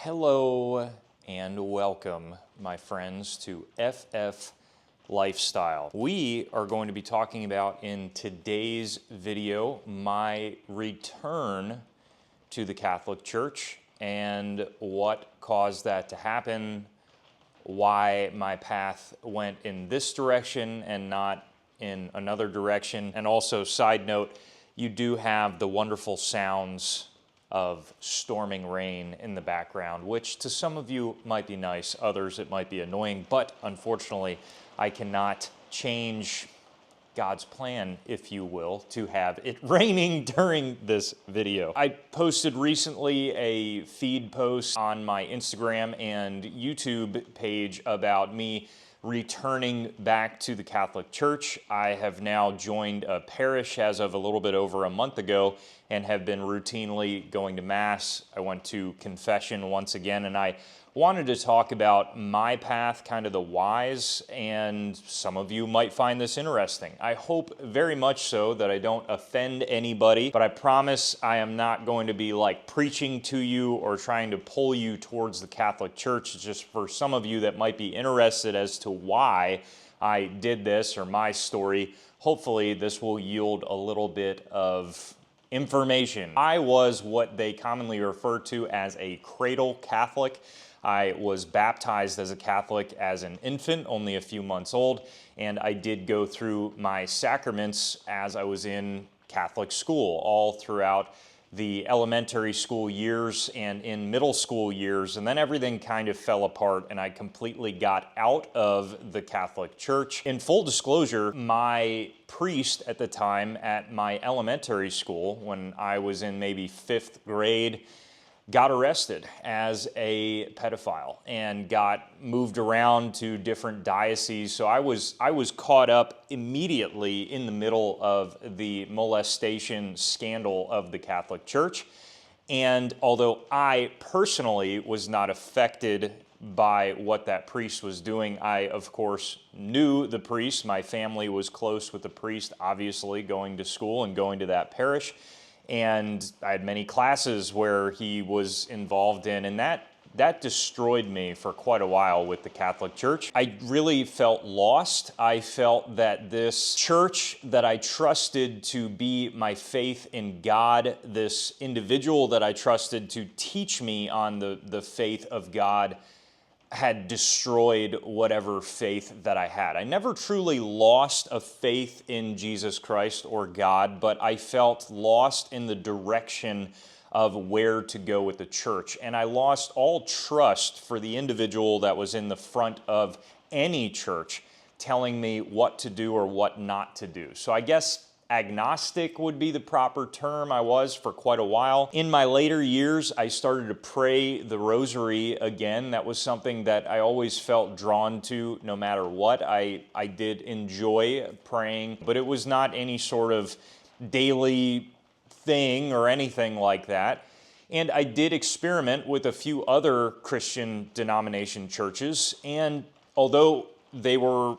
Hello and welcome, my friends, to FF Lifestyle. We are going to be talking about in today's video my return to the Catholic Church and what caused that to happen, why my path went in this direction and not in another direction. And also, side note, you do have the wonderful sounds of storming rain in the background, which to some of you might be nice, others it might be annoying, but unfortunately I cannot change God's plan, if you will, to have it raining during this video. I posted recently a feed post on my Instagram and YouTube page about me returning back to the Catholic Church. I have now joined a parish as of a little bit over a month ago and have been routinely going to Mass. I went to confession once again, and I wanted to talk about my path, kind of the whys, and some of you might find this interesting. I hope very much so that I don't offend anybody, but I promise I am not going to be like preaching to you or trying to pull you towards the Catholic Church. It's just for some of you that might be interested as to why I did this or my story. Hopefully this will yield a little bit of information. I was what they commonly refer to as a cradle Catholic. I was baptized as a Catholic as an infant, only a few months old, and I did go through my sacraments as I was in Catholic school, all throughout the elementary school years and in middle school years, and then everything kind of fell apart and I completely got out of the Catholic Church. In full disclosure, my priest at the time at my elementary school, when I was in maybe 5th grade, got arrested as a pedophile and got moved around to different dioceses. So I was caught up immediately in the middle of the molestation scandal of the Catholic Church. And although I personally was not affected by what that priest was doing, I, of course, knew the priest. My family was close with the priest, obviously, going to school and going to that parish. And I had many classes where he was involved in, and that destroyed me for quite a while with the Catholic Church. I really felt lost. I felt that this church that I trusted to be my faith in God, this individual that I trusted to teach me on the faith of God, had destroyed whatever faith that I had. I never truly lost a faith in Jesus Christ or God, but I felt lost in the direction of where to go with the church. And I lost all trust for the individual that was in the front of any church telling me what to do or what not to do. So I guess agnostic would be the proper term. I was for quite a while. In my later years, I started to pray the rosary again. That was something that I always felt drawn to no matter what. I did enjoy praying, but it was not any sort of daily thing or anything like that. And I did experiment with a few other Christian denomination churches, and although they were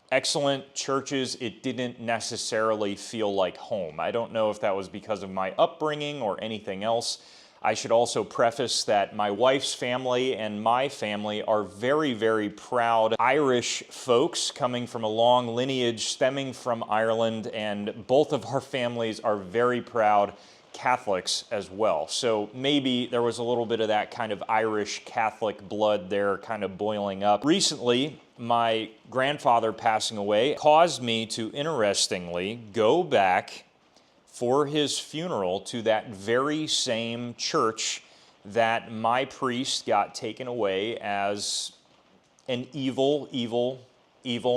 excellent churches, it didn't necessarily feel like home. I don't know if that was because of my upbringing or anything else. I should also preface that my wife's family and my family are very, very proud Irish folks coming from a long lineage stemming from Ireland, and both of our families are very proud Catholics as well. So maybe there was a little bit of that kind of Irish Catholic blood there kind of boiling up. Recently, my grandfather passing away caused me to, interestingly, go back for his funeral to that very same church that my priest got taken away as an evil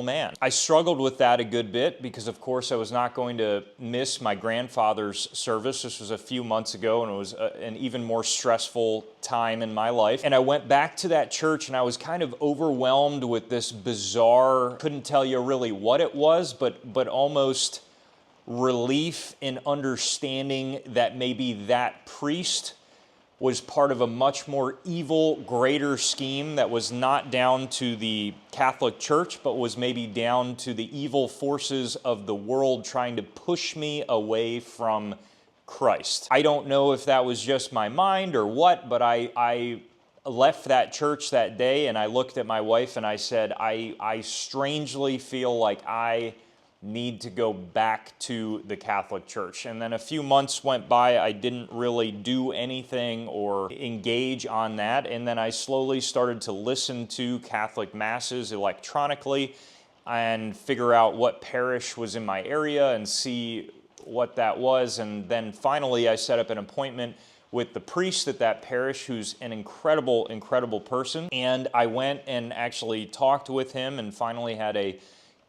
man. I struggled with that a good bit because, of course, I was not going to miss my grandfather's service. This was a few months ago, and it was an even more stressful time in my life. And I went back to that church, and I was kind of overwhelmed with this bizarre, couldn't tell you really what it was, but almost relief in understanding that maybe that priest was part of a much more evil, greater scheme that was not down to the Catholic Church, but was maybe down to the evil forces of the world trying to push me away from Christ. I don't know if that was just my mind or what, but I left that church that day, and I looked at my wife and I said, I strangely feel like I need to go back to the Catholic Church. And then a few months went by. I didn't really do anything or engage on that. And then I slowly started to listen to Catholic Masses electronically and figure out what parish was in my area and see what that was. And then finally I set up an appointment with the priest at that parish, who's an incredible, incredible person. And I went and actually talked with him and finally had a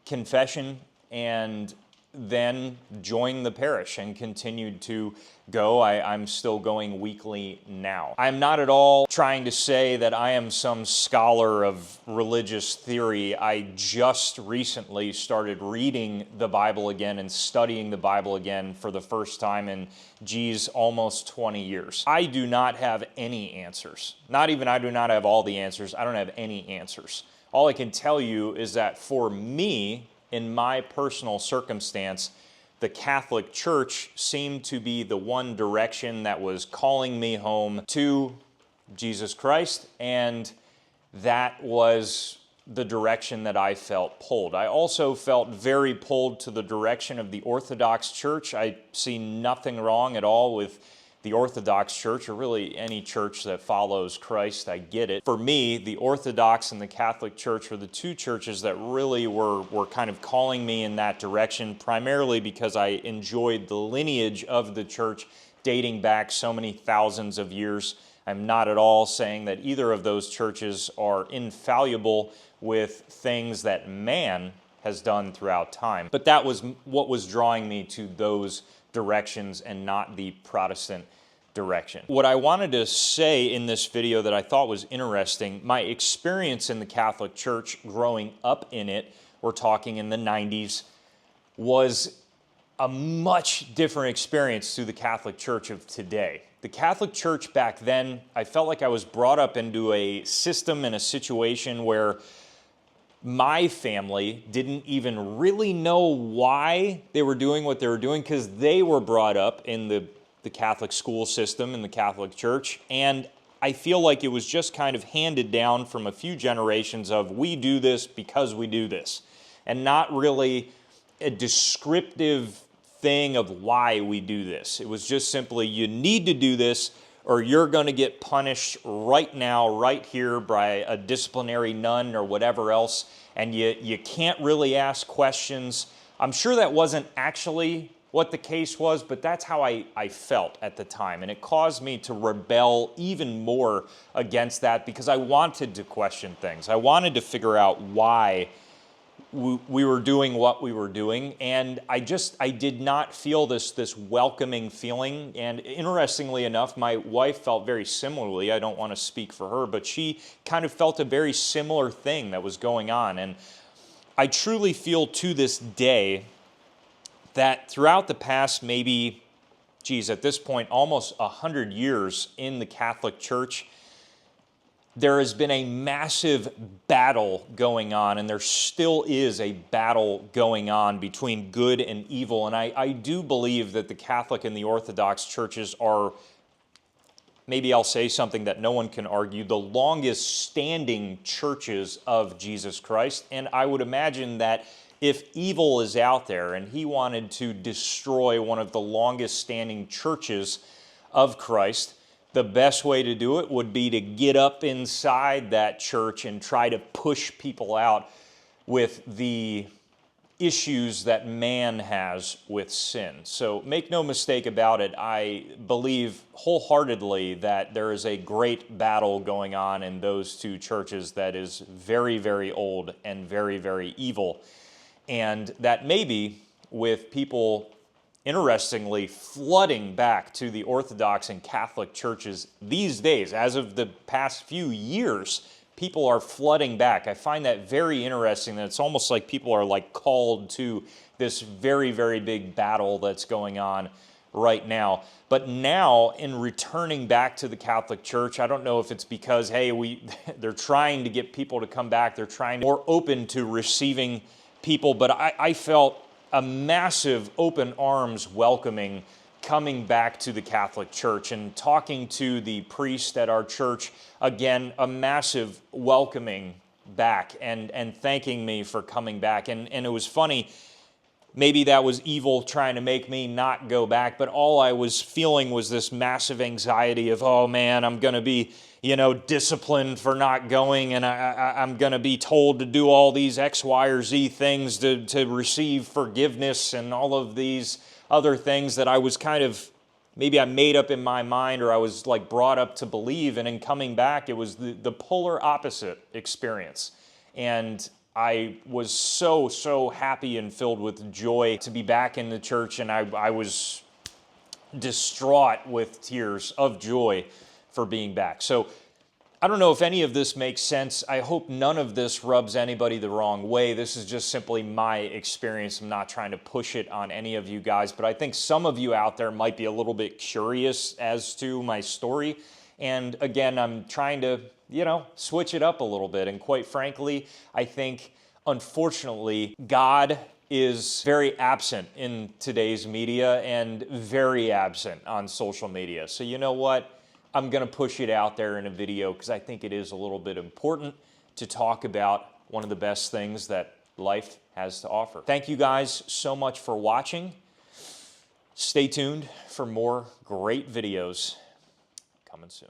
confession, and then joined the parish and continued to go. I'm still going weekly now. I'm not at all trying to say that I am some scholar of religious theory. I just recently started reading the Bible again and studying the Bible again for the first time in, almost 20 years. I do not have any answers. Not even I do not have all the answers. I don't have any answers. All I can tell you is that for me, in my personal circumstance, the Catholic Church seemed to be the one direction that was calling me home to Jesus Christ, and that was the direction that I felt pulled. I also felt very pulled to the direction of the Orthodox Church. I see nothing wrong at all with the Orthodox Church, or really any church that follows Christ. I get it. For me, the Orthodox and the Catholic Church were the two churches that really were kind of calling me in that direction, primarily because I enjoyed the lineage of the church dating back so many thousands of years. I'm not at all saying that either of those churches are infallible with things that man has done throughout time. But that was what was drawing me to those directions and not the Protestant direction. What I wanted to say in this video that I thought was interesting, my experience in the Catholic Church growing up in it, we're talking in the 90s, was a much different experience to the Catholic Church of today. The Catholic Church back then, I felt like I was brought up into a system and a situation where my family didn't even really know why they were doing what they were doing, because they were brought up in the Catholic school system in the Catholic Church. And I feel like it was just kind of handed down from a few generations of, we do this because we do this, and not really a descriptive thing of why we do this. It was just simply, you need to do this or you're going to get punished right now, right here, by a disciplinary nun or whatever else, and you can't really ask questions. I'm sure that wasn't actually what the case was, but that's how I felt at the time, and it caused me to rebel even more against that because I wanted to question things. I wanted to figure out why we were doing what we were doing, and I did not feel this welcoming feeling. And interestingly enough, my wife felt very similarly. I don't want to speak for her, but she kind of felt a very similar thing that was going on. And I truly feel to this day that throughout the past maybe, at this point, almost 100 years in the Catholic Church, there has been a massive battle going on, and there still is a battle going on between good and evil. And I do believe that the Catholic and the Orthodox churches are, maybe I'll say something that no one can argue, the longest standing churches of Jesus Christ. And I would imagine that if evil is out there and he wanted to destroy one of the longest standing churches of Christ, the best way to do it would be to get up inside that church and try to push people out with the issues that man has with sin. So make no mistake about it, I believe wholeheartedly that there is a great battle going on in those two churches that is very, very old and very, very evil. And that maybe with people, interestingly, flooding back to the Orthodox and Catholic churches these days, as of the past few years, people are flooding back. I find that very interesting, that it's almost like people are like called to this very, very big battle that's going on right now. But now, in returning back to the Catholic Church, I don't know if it's because, hey, they're trying to get people to come back, they're trying to be more open to receiving people, but I felt a massive open arms welcoming coming back to the Catholic Church and talking to the priest at our church. Again, a massive welcoming back and thanking me for coming back. And it was funny. Maybe that was evil trying to make me not go back, but all I was feeling was this massive anxiety of, oh man, I'm going to be, disciplined for not going, and I'm going to be told to do all these X, Y, or Z things to receive forgiveness and all of these other things that I was maybe I made up in my mind, or I was like brought up to believe. And in coming back, it was the polar opposite experience. And I was so happy and filled with joy to be back in the church, and I was distraught with tears of joy for being back. So I don't know if any of this makes sense. I hope none of this rubs anybody the wrong way. This is just simply my experience. I'm not trying to push it on any of you guys, but I think some of you out there might be a little bit curious as to my story. And again, I'm trying to switch it up a little bit. And quite frankly, I think, unfortunately, God is very absent in today's media and very absent on social media. So you know what? I'm going to push it out there in a video because I think it is a little bit important to talk about one of the best things that life has to offer. Thank you guys so much for watching. Stay tuned for more great videos coming soon.